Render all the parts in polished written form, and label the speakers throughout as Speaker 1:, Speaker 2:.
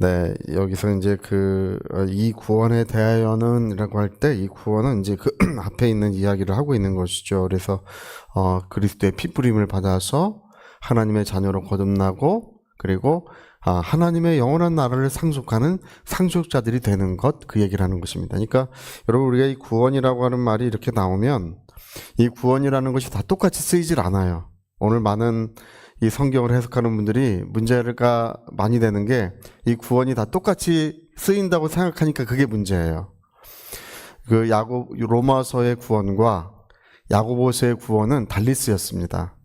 Speaker 1: 네, 여기서 이제 이 구원에 대하여는이라고 할 때 이 구원은 이제 그 앞에 있는 이야기를 하고 있는 것이죠. 그래서 그리스도의 피부림을 받아서 하나님의 자녀로 거듭나고 그리고 하나님의 영원한 나라를 상속하는 상속자들이 되는 것, 그 얘기를 하는 것입니다. 그러니까 여러분, 우리가 이 구원이라고 하는 말이 이렇게 나오면 이 구원이라는 것이 다 똑같이 쓰이질 않아요. 오늘 많은 이 성경을 해석하는 분들이 문제가 많이 되는 게 이 구원이 다 똑같이 쓰인다고 생각하니까 그게 문제예요. 로마서의 구원과 야고보서의 구원은 달리 쓰였습니다.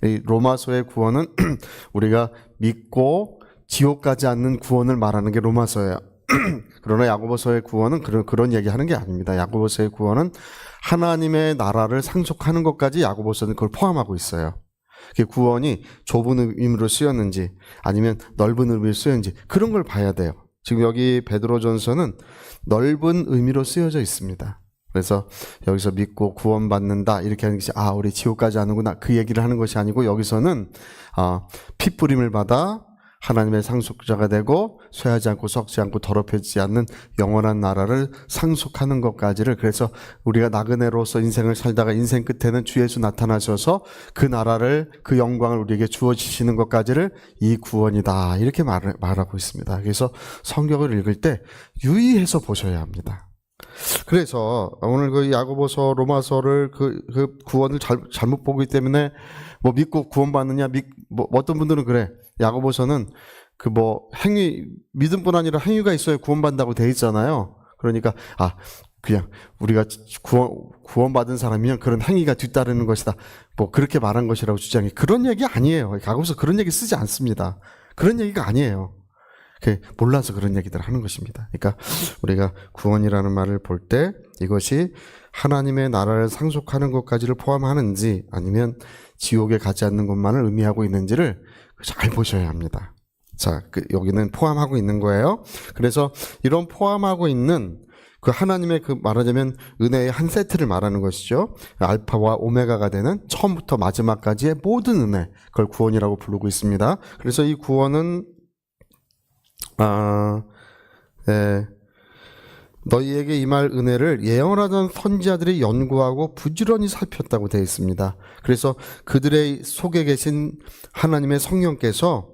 Speaker 1: 이 로마서의 구원은 우리가 믿고 지옥 가지 않는 구원을 말하는 게 로마서예요. 그러나 야고보서의 구원은 그런 얘기하는 게 아닙니다. 야고보서의 구원은 하나님의 나라를 상속하는 것까지 야고보서는 그걸 포함하고 있어요. 구원이 좁은 의미로 쓰였는지 아니면 넓은 의미로 쓰였는지 그런 걸 봐야 돼요. 지금 여기 베드로전서는 넓은 의미로 쓰여져 있습니다. 그래서 여기서 믿고 구원받는다 이렇게 하는 것이 우리 지옥 가지 않는구나 그 얘기를 하는 것이 아니고, 여기서는 핏부림을 받아 하나님의 상속자가 되고 쇠하지 않고 썩지 않고 더럽혀지지 않는 영원한 나라를 상속하는 것까지를, 그래서 우리가 나그네로서 인생을 살다가 인생 끝에는 주 예수 나타나셔서 그 나라를, 그 영광을 우리에게 주어주시는 것까지를 이 구원이다 이렇게 말하고 있습니다. 그래서 성경을 읽을 때 유의해서 보셔야 합니다. 그래서 오늘 그 야고보서, 로마서를 그 구원을 잘못 보기 때문에 뭐 믿고 구원받느냐, 어떤 분들은 그래. 야고보서는 믿음뿐 아니라 행위가 있어야 구원받는다고 돼 있잖아요. 그러니까 그냥 우리가 구원받은 사람이면 그런 행위가 뒤따르는 것이다, 그렇게 말한 것이라고 주장해. 그런 얘기 아니에요. 야고보서 그런 얘기 쓰지 않습니다. 그런 얘기가 아니에요. 몰라서 그런 얘기들 하는 것입니다. 그러니까 우리가 구원이라는 말을 볼 때 이것이 하나님의 나라를 상속하는 것까지를 포함하는지 아니면 지옥에 가지 않는 것만을 의미하고 있는지를 잘 보셔야 합니다. 자, 여기는 포함하고 있는 거예요. 그래서 이런 포함하고 있는 그 하나님의 말하자면 은혜의 한 세트를 말하는 것이죠. 알파와 오메가가 되는 처음부터 마지막까지의 모든 은혜, 그걸 구원이라고 부르고 있습니다. 그래서 이 구원은 너희에게 임할 은혜를 예언하던 선지자들이 연구하고 부지런히 살폈다고 되어 있습니다. 그래서 그들의 속에 계신 하나님의 성령께서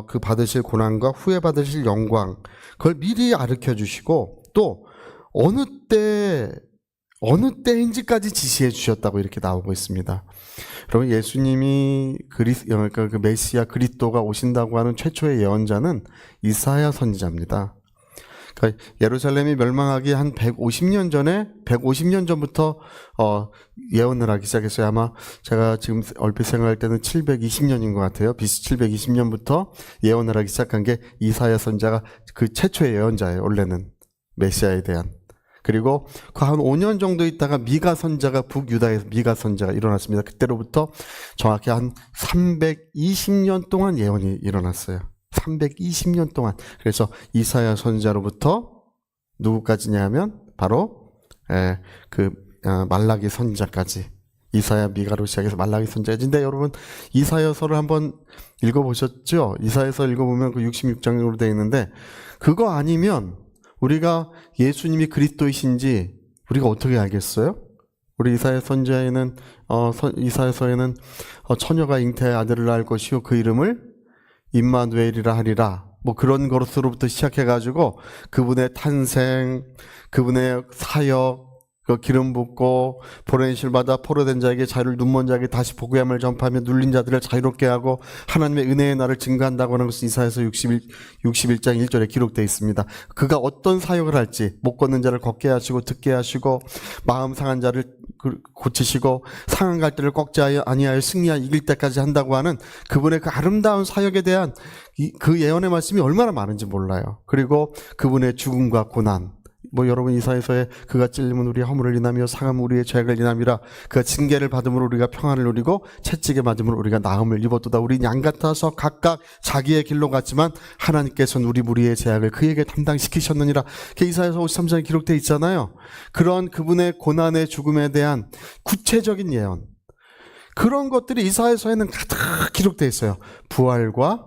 Speaker 1: 그 받으실 고난과 후에 받으실 영광, 그걸 미리 가르쳐 주시고 또 어느 때인지까지 지시해 주셨다고 이렇게 나오고 있습니다. 여러분, 예수님이 그러니까 그 메시아 그리스도가 오신다고 하는 최초의 예언자는 이사야 선지자입니다. 그러니까 예루살렘이 멸망하기 한 150년 전부터 예언을 하기 시작했어요. 아마 제가 지금 얼핏 생각할 때는 720년인 것 같아요. BC 720년부터 예언을 하기 시작한 게 이사야 선지자가 그 최초의 예언자예요. 원래는 메시아에 대한. 그리고 그 한 5년 정도 있다가 미가 선자가, 북유다에서 미가 선자가 일어났습니다. 그때로부터 정확히 한 320년 동안 예언이 일어났어요. 320년 동안. 그래서 이사야 선자로부터 누구까지냐 하면 바로 말라기 선자까지, 이사야, 미가로 시작해서 말라기 선자까지인데, 여러분 이사야서를 한번 읽어보셨죠? 이사야서 읽어보면 그 66장으로 되어 있는데, 그거 아니면 우리가 예수님이 그리스도이신지 우리가 어떻게 알겠어요? 우리 이사야 선자에는 이사야서에는 처녀가 잉태의 아들을 낳을 것이요 그 이름을 임마누엘이라 하리라, 그런 것으로부터 시작해가지고 그분의 탄생, 그분의 사역, 기름 붓고 보내실 받아 포로된 자에게 자유를, 눈먼 자에게 다시 복음을 전파하며 눌린 자들을 자유롭게 하고 하나님의 은혜의 날을 증거한다고 하는 것이 이사야서 61장 1절에 기록되어 있습니다. 그가 어떤 사역을 할지, 못 걷는 자를 걷게 하시고 듣게 하시고 마음 상한 자를 고치시고 상한 갈대를 꺾지 아니하여 승리하여 이길 때까지 한다고 하는 그분의 그 아름다운 사역에 대한 그 예언의 말씀이 얼마나 많은지 몰라요. 그리고 그분의 죽음과 고난, 여러분 이사야서에 그가 찔림은 우리의 허물을 인하며 상함은 우리의 죄악을 인함이라, 그가 징계를 받음으로 우리가 평안을 누리고 채찍에 맞음으로 우리가 나음을 입었도다. 우리 양 같아서 각각 자기의 길로 갔지만 하나님께서는 우리 무리의 죄악을 그에게 담당시키셨느니라. 이사야서 53장에 기록되어 있잖아요. 그런 그분의 고난의 죽음에 대한 구체적인 예언, 그런 것들이 이사야서에는 가득 기록되어 있어요. 부활과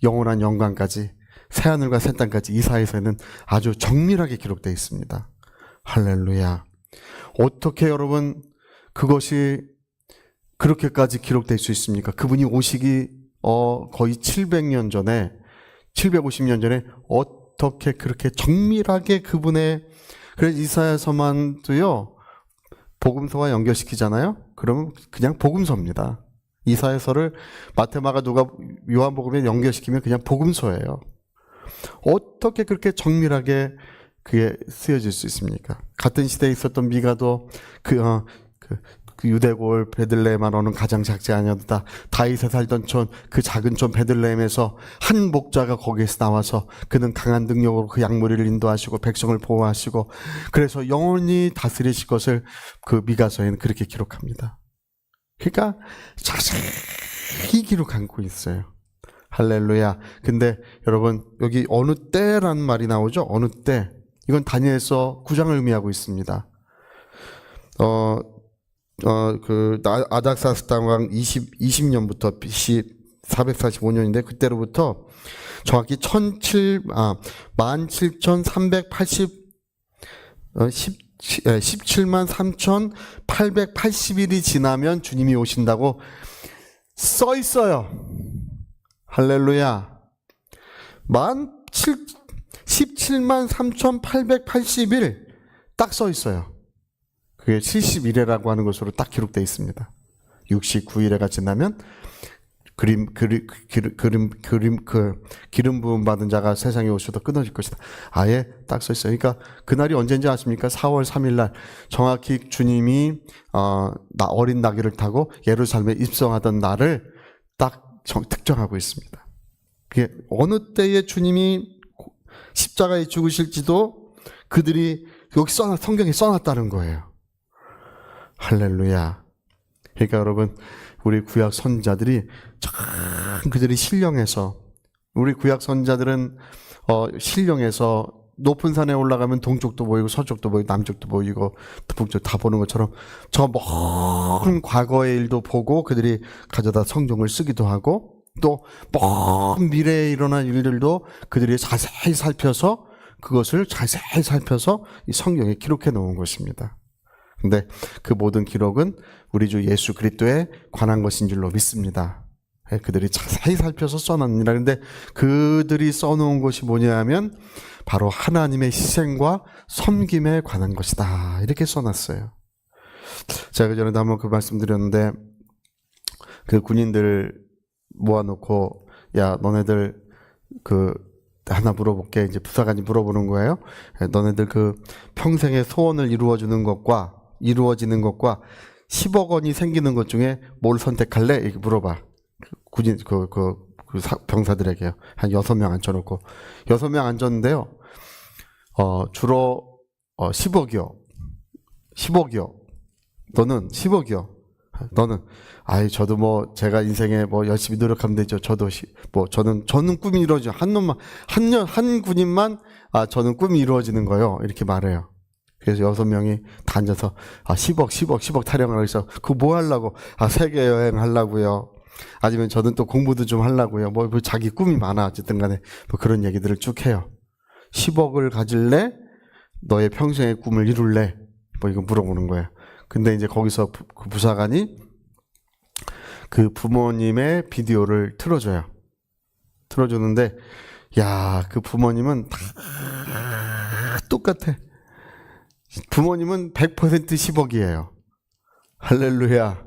Speaker 1: 영원한 영광까지 새하늘과 새 땅까지 이사야서에는 아주 정밀하게 기록되어 있습니다. 할렐루야. 어떻게 여러분 그것이 그렇게까지 기록될 수 있습니까? 그분이 오시기 거의 700년 전에 750년 전에 어떻게 그렇게 정밀하게 그분의 그래서 이사야서만도요 복음서와 연결시키잖아요. 그러면 그냥 복음서입니다. 이사야서를 마태마가 누가 요한복음에 연결시키면 그냥 복음서예요. 어떻게 그렇게 정밀하게 그게 쓰여질 수 있습니까? 같은 시대에 있었던 미가도 그 유대골 베들레헴으로는 가장 작지 아니하다. 다윗에 살던 촌 그 작은 촌 베들레헴에서 한 목자가 거기에서 나와서 그는 강한 능력으로 그 양무리를 인도하시고 백성을 보호하시고 그래서 영원히 다스리실 것을 그 미가서에는 그렇게 기록합니다. 그러니까 자세히 기록하고 있어요. 할렐루야. 근데 여러분 여기 어느 때라는 말이 나오죠? 어느 때. 이건 다니엘서 9장을 의미하고 있습니다. 아닥사스 왕 20년부터 BC 445년인데 그때로부터 정확히 17만 3,880일이 지나면 주님이 오신다고 써 있어요. 할렐루야. 17만 3,880일 딱 써 있어요. 그게 70일이라고 하는 것으로 딱 기록되어 있습니다. 69일에가 지나면 기름 부음 받은 자가 세상에 오셔도 끊어질 것이다. 아예 딱 써 있어요. 그러니까 그날이 언제인지 아십니까? 4월 3일 날 정확히 주님이 어린 나귀를 타고 예루살렘에 입성하던 날을 딱 특정하고 있습니다. 그게 어느 때에 주님이 십자가에 죽으실지도 그들이 여기 성경에 써놨다는 거예요. 할렐루야. 그러니까 여러분 우리 구약 선지자들이 참 그들이 신령해서 우리 구약 선지자들은 신령해서 높은 산에 올라가면 동쪽도 보이고 서쪽도 보이고 남쪽도 보이고 북쪽 다 보는 것처럼 저 먼 과거의 일도 보고 그들이 가져다 성경을 쓰기도 하고 또 먼 미래에 일어난 일들도 그들이 자세히 살펴서 그것을 자세히 살펴서 이 성경에 기록해 놓은 것입니다. 근데 그 모든 기록은 우리 주 예수 그리스도에 관한 것인 줄로 믿습니다. 그들이 자세히 살펴서 써놨느니라. 근데 그들이 써놓은 것이 뭐냐면 바로 하나님의 희생과 섬김에 관한 것이다. 이렇게 써놨어요. 제가 그전에도 한번 그 말씀드렸는데 그 군인들 모아놓고 야 너네들 하나 물어볼게. 이제 부사관이 물어보는 거예요. 너네들 그 평생의 소원을 이루어지는 것과 10억 원이 생기는 것 중에 뭘 선택할래? 이렇게 물어봐. 군인 병사들에게요. 한 6명 앉혀놓고 6명 앉았는데요. 주로 10억이요. 10억이요. 너는 10억이요. 너는 저도 뭐 제가 인생에 뭐 열심히 노력하면 되죠. 저는 꿈이 이루어지죠. 한 군인만 저는 꿈이 이루어지는 거요. 이렇게 말해요. 그래서 6명이 다 앉아서 10억 타령하고 있어. 그거 뭐 하려고? 세계 여행 하려고요. 아니면 저는 또 공부도 좀 하려고요. 뭐 자기 꿈이 많아. 어쨌든 간에 뭐 그런 얘기들을 쭉 해요. 10억을 가질래? 너의 평생의 꿈을 이룰래? 뭐 이거 물어보는 거예요. 근데 이제 거기서 그 부사관이 그 부모님의 비디오를 틀어줘요. 틀어주는데 그 부모님은 다 똑같아. 부모님은 100% 10억이에요. 할렐루야.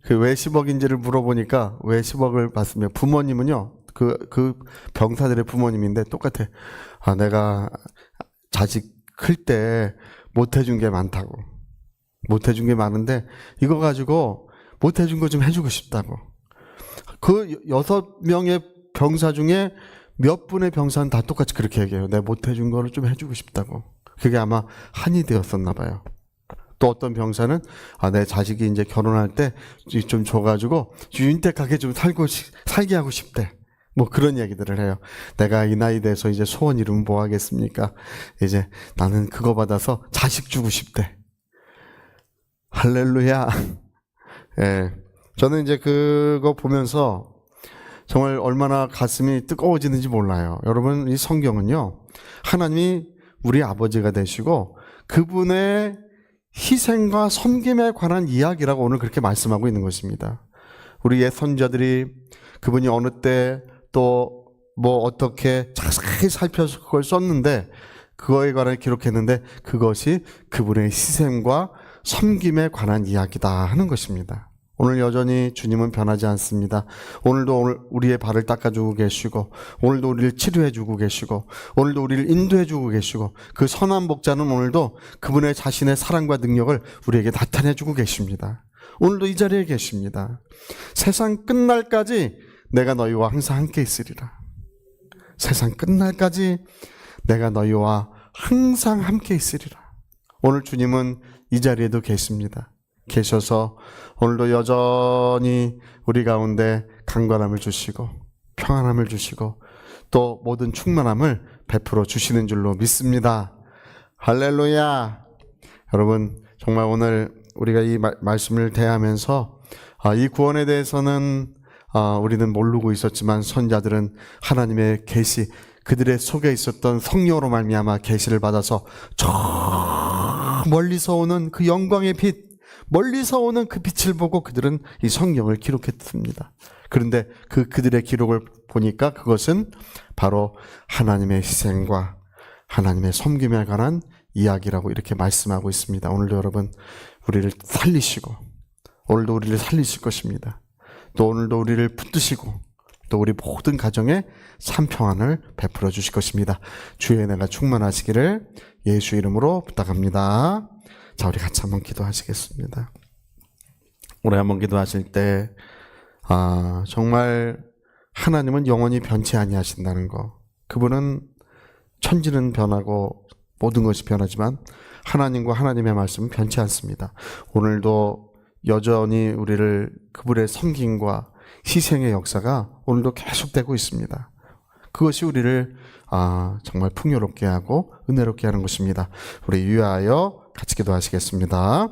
Speaker 1: 그 왜 10억인지를 물어보니까 왜 10억을 받으면 부모님은요. 그 병사들의 부모님인데 똑같아. 내가 자식 클 때 못해준 게 많다고. 못해준 게 많은데 이거 가지고 못해준 거 좀 해주고 싶다고. 그 6명의 병사 중에 몇 분의 병사는 다 똑같이 그렇게 얘기해요. 내가 못해준 거를 좀 해주고 싶다고. 그게 아마 한이 되었었나 봐요. 또 어떤 병사는 내 자식이 이제 결혼할 때 좀 줘가지고 윤택하게 좀 살게 하고 싶대. 뭐 그런 얘기들을 해요. 내가 이 나이 돼서 이제 소원 이루면 뭐 하겠습니까? 이제 나는 그거 받아서 자식 주고 싶대. 할렐루야. 예. 저는 이제 그거 보면서 정말 얼마나 가슴이 뜨거워지는지 몰라요. 여러분, 이 성경은요, 하나님이 우리 아버지가 되시고 그분의 희생과 섬김에 관한 이야기라고 오늘 그렇게 말씀하고 있는 것입니다. 우리 옛 선지자들이 그분이 어느 때 또 뭐 어떻게 자세히 살펴서 그걸 썼는데, 그거에 관해 기록했는데 그것이 그분의 희생과 섬김에 관한 이야기다 하는 것입니다. 오늘 여전히 주님은 변하지 않습니다. 오늘도 우리의 발을 닦아주고 계시고, 오늘도 우리를 치료해주고 계시고, 오늘도 우리를 인도해주고 계시고, 그 선한 목자는 오늘도 그분의 자신의 사랑과 능력을 우리에게 나타내주고 계십니다. 오늘도 이 자리에 계십니다. 세상 끝날까지 내가 너희와 항상 함께 있으리라. 세상 끝날까지 내가 너희와 항상 함께 있으리라. 오늘 주님은 이 자리에도 계십니다. 계셔서 오늘도 여전히 우리 가운데 강건함을 주시고 평안함을 주시고 또 모든 충만함을 베풀어 주시는 줄로 믿습니다. 할렐루야. 여러분, 정말 오늘 우리가 이 말씀을 대하면서 이 구원에 대해서는 우리는 모르고 있었지만 선자들은 하나님의 계시, 그들의 속에 있었던 성령으로 말미암아 계시를 받아서 저 멀리서 오는 그 영광의 빛, 멀리서 오는 그 빛을 보고 그들은 이 성경을 기록했습니다. 그런데 그들의 기록을 보니까 그것은 바로 하나님의 희생과 하나님의 섬김에 관한 이야기라고 이렇게 말씀하고 있습니다. 오늘도 여러분, 우리를 살리시고 오늘도 우리를 살리실 것입니다. 또 오늘도 우리를 붙드시고 또 우리 모든 가정에 삼평안을 베풀어 주실 것입니다. 주의 은혜가 충만하시기를 예수 이름으로 부탁합니다. 자, 우리 같이 한번 기도하시겠습니다. 우리 한번 기도하실 때 정말 하나님은 영원히 변치 아니하신다는 거, 그분은 천지는 변하고 모든 것이 변하지만 하나님과 하나님의 말씀은 변치 않습니다. 오늘도 여전히 우리를 그분의 섬김과 희생의 역사가 오늘도 계속되고 있습니다. 그것이 우리를 정말 풍요롭게 하고 은혜롭게 하는 것입니다. 우리 위하여 같이 기도하시겠습니다.